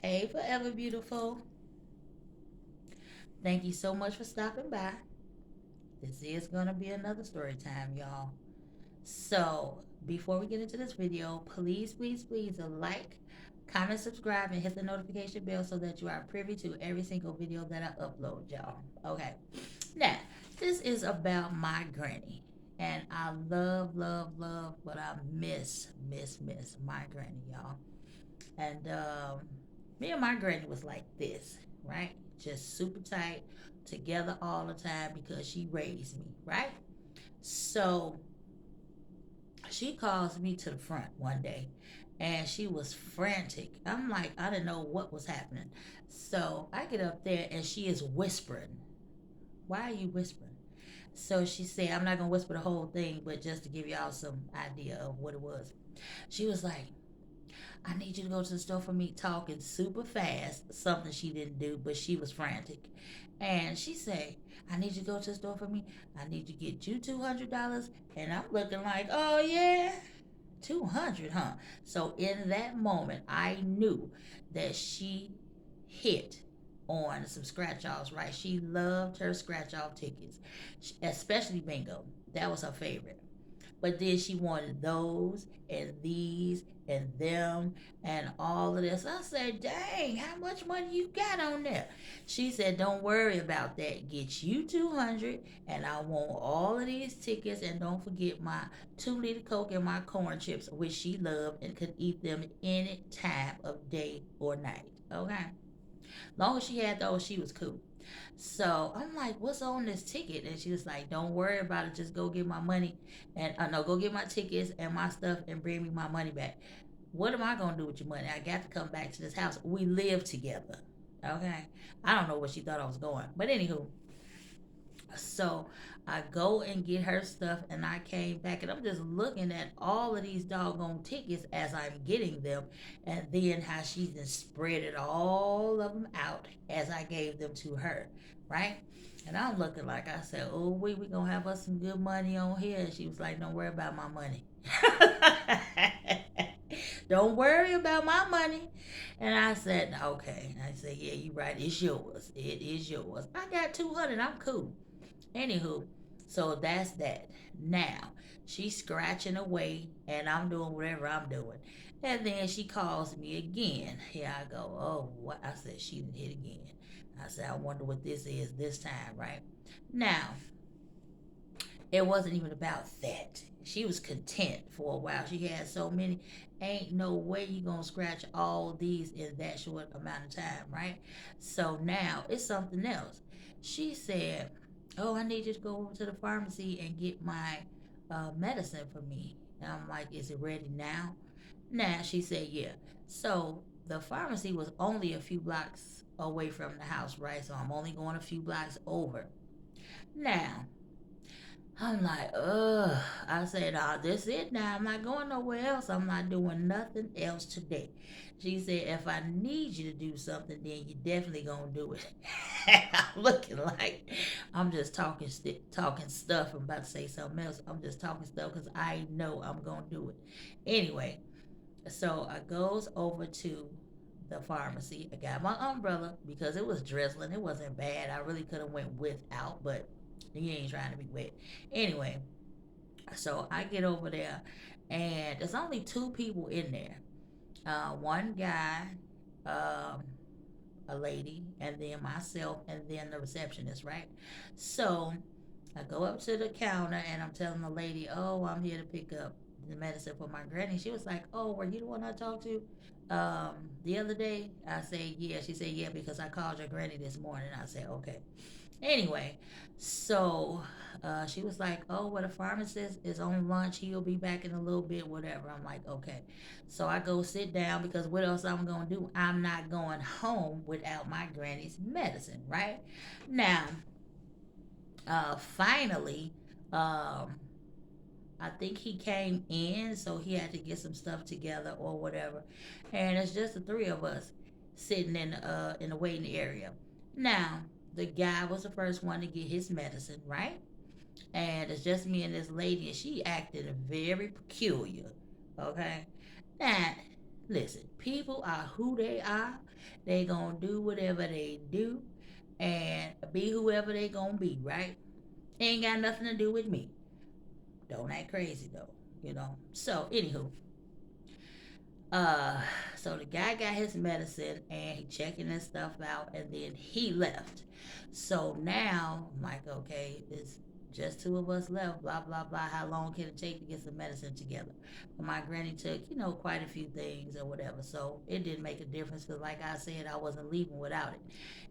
Hey, Forever Beautiful. Thank you so much for stopping by. This is going to be another story time, y'all. So, before we get into this video, please, please, please like, comment, subscribe, and hit the notification bell so that you are privy to every single video that I upload, y'all. Okay. Now, this is about my granny. And I love, love, love, but I miss my granny, y'all. And me and my granny was like this, right? Just super tight, together all the time because she raised me, right? So she calls me to the front one day and she was frantic. I'm like, I didn't know what was happening. So I get up there and she is whispering. Why are you whispering? So she said, I'm not going to whisper the whole thing, but just to give y'all some idea of what it was. She was like, I need you to go to the store for me, talking super fast, something she didn't do, but she was frantic. And she said, I need you to go to the store for me. I need to get you $200. And I'm looking like, oh, yeah, 200, huh? So in that moment, I knew that she hit on some scratch offs, right? She loved her scratch off tickets, especially bingo. That was her favorite. But then she wanted those and these and them and all of this. I said, dang, how much money you got on there? She said, don't worry about that. Get you 200 and I want all of these tickets and don't forget my 2 liter Coke and my corn chips, which she loved and could eat them any time of day or night. Okay. Long as she had those, she was cool. So I'm like, what's on this ticket? And she was like, don't worry about it. Just go get my money and no, go get my tickets and my stuff and bring me my money back. What am I gonna do with your money? I got to come back to this house. We live together. Okay. I don't know where she thought I was going. But anywho, so I go and get her stuff, and I came back, and I'm just looking at all of these doggone tickets as I'm getting them, and then how she just spread it all of them out as I gave them to her, right? And I'm looking like I said, "Oh, we gonna have us some good money on here." And she was like, "Don't worry about my money." Don't worry about my money. And I said, okay. I said, yeah, you're right. It's yours. It is yours. I got 200. I'm cool. Anywho, so that's that. Now, she's scratching away and I'm doing whatever I'm doing. And then she calls me again. Here I go. Oh, what? I said, she didn't hit again. I said, I wonder what this is this time, right? Now, it wasn't even about that. She was content for a while. She had so many. Ain't no way you gonna scratch all these in that short amount of time, right? So now it's something else. She said, "Oh, I need you to go over to the pharmacy and get my medicine for me." And I'm like, "Is it ready now?" Now she said, "Yeah." So the pharmacy was only a few blocks away from the house, right? So I'm only going a few blocks over. Now I'm like, ugh. I said, oh, this it now. I'm not going nowhere else. I'm not doing nothing else today. She said, if I need you to do something, then you definitely gonna do it. I'm looking like I'm just talking stuff. I'm about to say something else. I'm just talking stuff because I know I'm gonna do it. Anyway, so I goes over to the pharmacy. I got my umbrella because it was drizzling. It wasn't bad. I really could have went without, but you ain't trying to be wet. Anyway, so I get over there, and there's only two people in there. One guy, um, a lady, and then myself, and then the receptionist, right? So I go up to the counter, and I'm telling the lady, "Oh, I'm here to pick up the medicine for my granny." She was like, "Oh, were you the one I talked to the other day?" I said, "Yeah." She said, "Yeah, because I called your granny this morning." I said, "Okay." Anyway, so she was like, "Oh, well, the pharmacist is on lunch. He'll be back in a little bit, whatever." I'm like, "Okay." So I go sit down because what else I'm going to do? I'm not going home without my granny's medicine, right? Now, finally, um, I think he came in, so he had to get some stuff together or whatever. And it's just the three of us sitting in the waiting area. Now, the guy was the first one to get his medicine, right? And it's just me and this lady, and she acted very peculiar. Okay. Now, Listen, people are who they are. They gonna do whatever they do and be whoever they gonna be, right? Ain't got nothing to do with me. Don't act crazy though, you know. So anywho, uh, so the guy got his medicine and he checking his stuff out, and then he left. So now I'm like, okay, it's just two of us left. Blah blah blah. How long can it take to get some medicine together? But my granny took, quite a few things or whatever, so it didn't make a difference because, like I said, I wasn't leaving without it.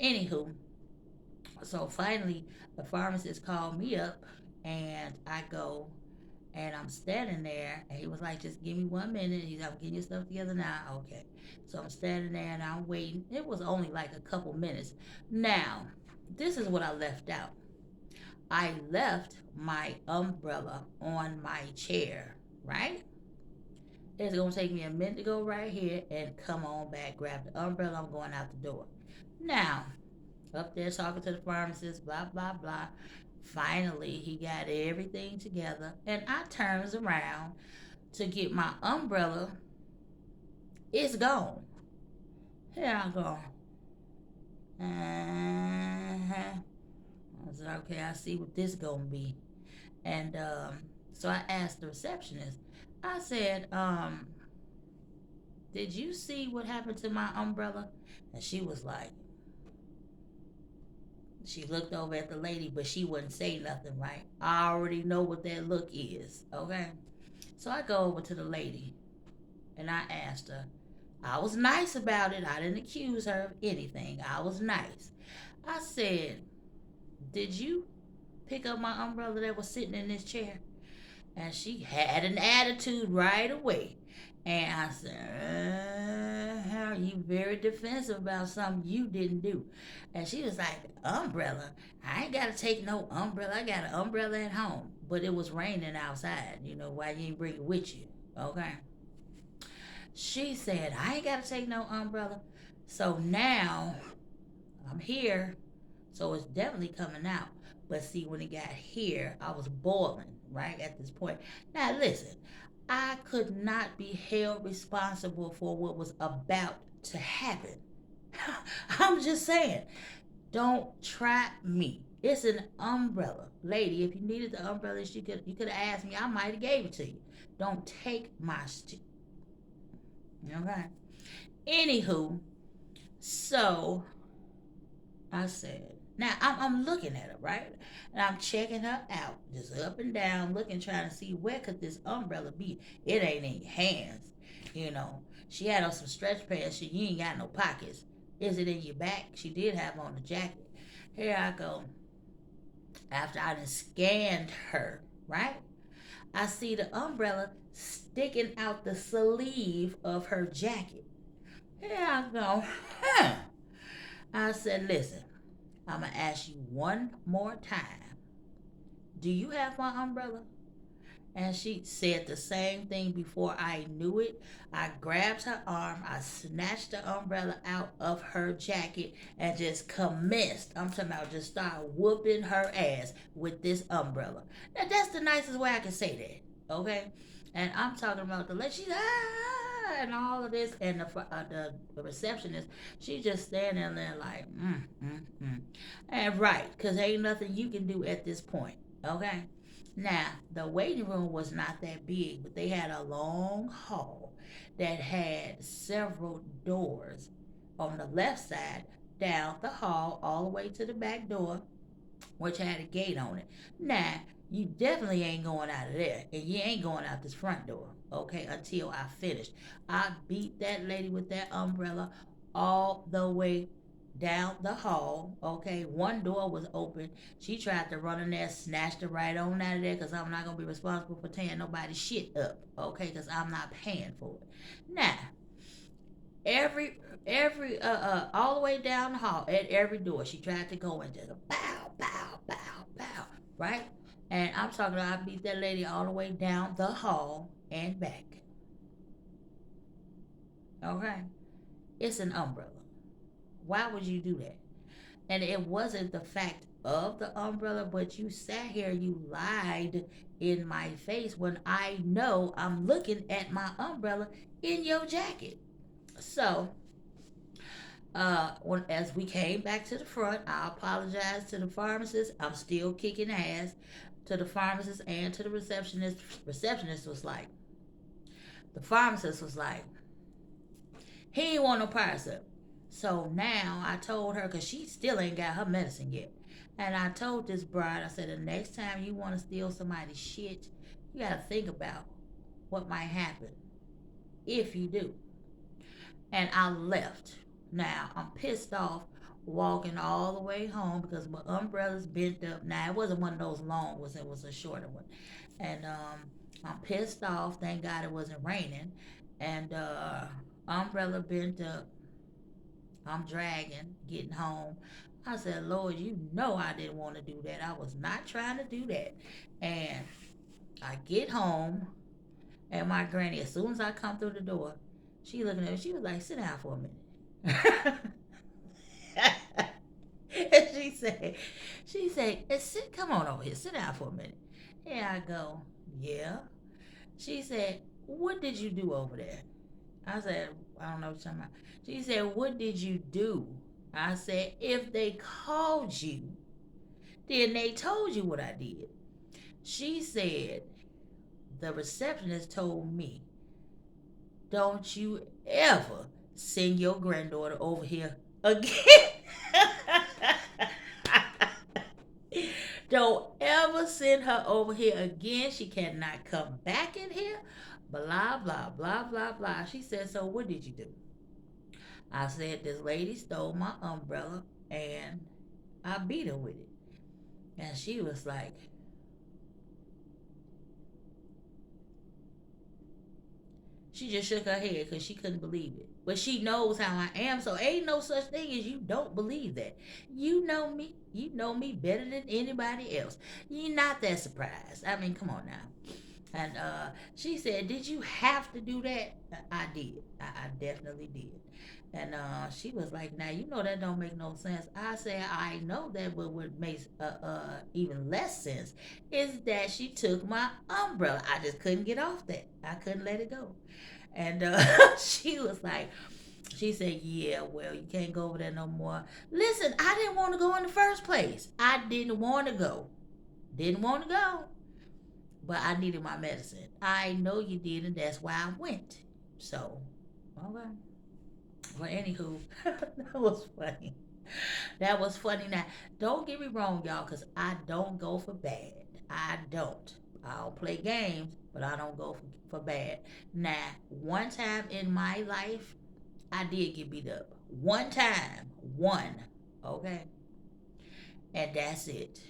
Anywho, so finally, the pharmacist called me up, and I go and I'm standing there, and he was like, just give me 1 minute. He's like, I'm getting your stuff together now. Okay. So I'm standing there and I'm waiting. It was only like a couple minutes. Now, this is what I left out. I left my umbrella on my chair, right? It's going to take me a minute to go right here and come on back, grab the umbrella. I'm going out the door. Now, up there talking to the pharmacist, blah, blah, blah. Finally, he got everything together, and I turns around to get my umbrella. It's gone. Here I go. Uh-huh. I said, okay, I see what this gonna be. And so I asked the receptionist, I said, did you see what happened to my umbrella? And she was like, she looked over at the lady, but she wouldn't say nothing, right? I already know what that look is, okay? So I go over to the lady and I asked her. I was nice about it. I didn't accuse her of anything. I was nice. I said, did you pick up my umbrella that was sitting in this chair? And she had an attitude right away. And I said, how are you very defensive about something you didn't do? And she was like, umbrella? I ain't got to take no umbrella. I got an umbrella at home. But it was raining outside. Why you ain't bring it with you? Okay. She said, I ain't got to take no umbrella. So now I'm here. So it's definitely coming out. But see, when it got here, I was boiling, right, at this point. Now, listen, I could not be held responsible for what was about to happen. I'm just saying, don't try me. It's an umbrella. Lady, if you needed the umbrella, you could have asked me. I might have gave it to you. Don't take my shit. Okay. Anywho, so I said, now I'm looking at her, right? And I'm checking her out, just up and down, looking, trying to see where could this umbrella be. It ain't in your hands, you know. She had on some stretch pants. You ain't got no pockets. Is it in your back? She did have on the jacket. Here I go. After I done scanned her, right? I see the umbrella sticking out the sleeve of her jacket. Here I go. Huh. I said, listen, I'm going to ask you one more time. Do you have my umbrella? And she said the same thing before I knew it. I grabbed her arm, I snatched the umbrella out of her jacket and just commenced. I'm talking about just start whooping her ass with this umbrella. Now that's the nicest way I can say that, okay? And I'm talking about the lady, she's and all of this, and the receptionist, she just standing there like, and right, because ain't nothing you can do at this point, okay? Now, the waiting room was not that big, but they had a long hall that had several doors on the left side, down the hall, all the way to the back door, which had a gate on it. Now, you definitely ain't going out of there, and you ain't going out this front door, okay, until I finished. I beat that lady with that umbrella all the way down the hall. Okay, one door was open. She tried to run in there, snatched it right on out of there, because I'm not gonna be responsible for tearing nobody's shit up. Okay, because I'm not paying for it. Now, every all the way down the hall, at every door, she tried to go and just bow, bow, bow, bow, right? And I'm talking about I beat that lady all the way down the hall and back. Okay, it's an umbrella. Why would you do that? And it wasn't the fact of the umbrella, but you sat here, you lied in my face when I know I'm looking at my umbrella in your jacket. So, as we came back to the front, I apologized to the pharmacist. I'm still kicking ass to the pharmacist and to the receptionist. Receptionist was like, the pharmacist was like, he ain't want no parcel. So now I told her, because she still ain't got her medicine yet. And I told this bride, I said, the next time you want to steal somebody's shit, you got to think about what might happen if you do. And I left. Now I'm pissed off walking all the way home because my umbrella's bent up. Now it wasn't one of those long ones, it was a shorter one. And I'm pissed off. Thank God it wasn't raining. And umbrella bent up. I'm dragging, getting home. I said, Lord, you know I didn't want to do that. I was not trying to do that. And I get home, and my granny, as soon as I come through the door, she looking at me. She was like, sit down for a minute. And she said, come on over here, sit down for a minute. Here I go, yeah. She said, what did you do over there? I said, I don't know what you're talking about. She said, what did you do? I said, if they called you, then they told you what I did. She said, the receptionist told me, don't you ever send your granddaughter over here again. Don't ever send her over here again. She cannot come back in here. Blah, blah, blah, blah, blah. She said, so what did you do? I said, this lady stole my umbrella and I beat her with it. And she was like, she just shook her head because she couldn't believe it. But she knows how I am, so ain't no such thing as you don't believe that. You know me. You know me better than anybody else. You're not that surprised. I mean, come on now. And she said, did you have to do that? I did. I definitely did. And she was like, now, you know that don't make no sense. I said, I know that, but what makes even less sense is that she took my umbrella. I just couldn't get off that. I couldn't let it go. And she was like, she said, yeah, well, you can't go over there no more. Listen, I didn't want to go in the first place. I didn't want to go. Didn't want to go. But I needed my medicine. I know you did, and that's why I went. So, okay. Well, anywho, that was funny. That was funny. Now, don't get me wrong, y'all, because I don't go for bad. I don't. I don't play games, but I don't go for bad. Now, one time in my life, I did get beat up. One time. One. Okay? And that's it.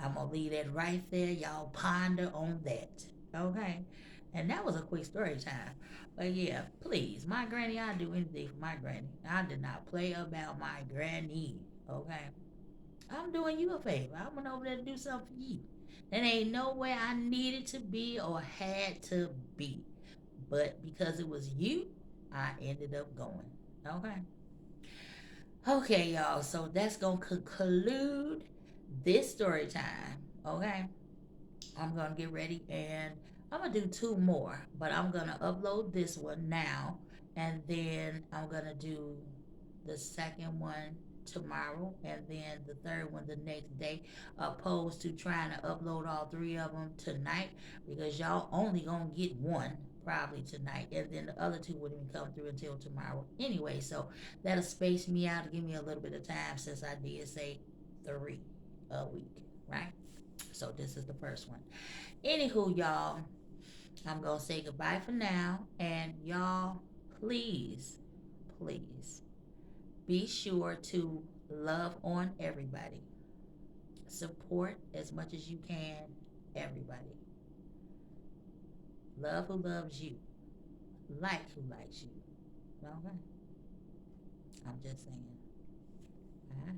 I'm going to leave that right there. Y'all ponder on that. Okay? And that was a quick story time. But yeah, please, my granny, I'd do anything for my granny. I did not play about my granny. Okay? I'm doing you a favor. I went over there to do something for you. There ain't nowhere I needed to be or had to be. But because it was you, I ended up going. Okay? Okay, y'all. So that's going to conclude this story time. Okay? I'm going to get ready and I'm going to do two more. But I'm going to upload this one now. And then I'm going to do the second one tomorrow and then the third one the next day, opposed to trying to upload all three of them tonight, because y'all only gonna get one probably tonight, and then the other two wouldn't even come through until tomorrow anyway. So that'll space me out to give me a little bit of time, since I did say 3 a week, right? So this is the first one. Anywho, y'all, I'm gonna say goodbye for now, and y'all, please, please be sure to love on everybody. Support as much as you can everybody. Love who loves you. Like who likes you. Okay? I'm just saying. Bye.